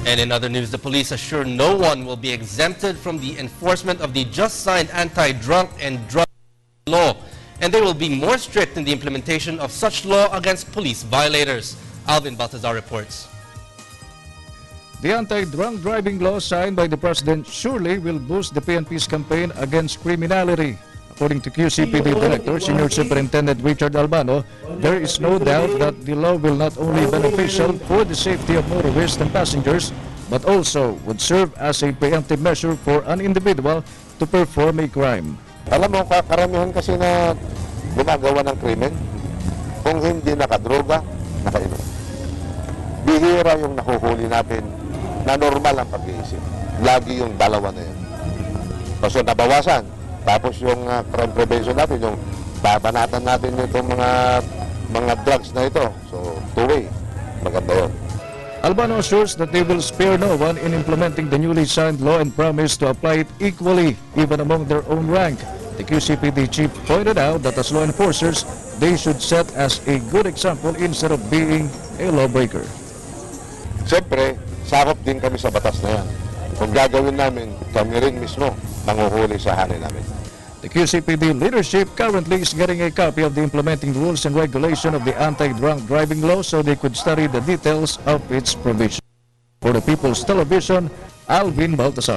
And in other news, the police assure no one will be exempted from the enforcement of the just-signed anti-drunk and drug law, and they will be more strict in the implementation of such law against police violators. Alvin Baltazar reports. The anti-drunk driving law signed by the President surely will boost the PNP's campaign against criminality. According to QCPD Director, Senior Superintendent Richard Albano, there is no doubt that the law will not only be beneficial for the safety of motorists and passengers, but also would serve as a preemptive measure for an individual to perform a crime. Alam mo, karamihan kasi na gumagawa ng krimen, kung hindi nakadroga, nakainom. Bihira yung nahuhuli natin na normal ang pag-iisip. Lagi yung dalawa na yun. So nabawasan. Tapos yung crime prevention natin, yung babanatan natin itong mga drugs na ito. So, two-way. Maganda yun. Albano assures that they will spare no one in implementing the newly signed law and promise to apply it equally, even among their own rank. The QCPD chief pointed out that as law enforcers, they should set as a good example instead of being a lawbreaker. Siyempre, sakop din kami sa batas na yan. Kung gagawin namin, kami rin mismo manguhuli sa hanay namin. The QCPD leadership currently is getting a copy of the implementing rules and regulation of the anti-drunk driving law so they could study the details of its provision. For the People's Television, Alvin Baltazar.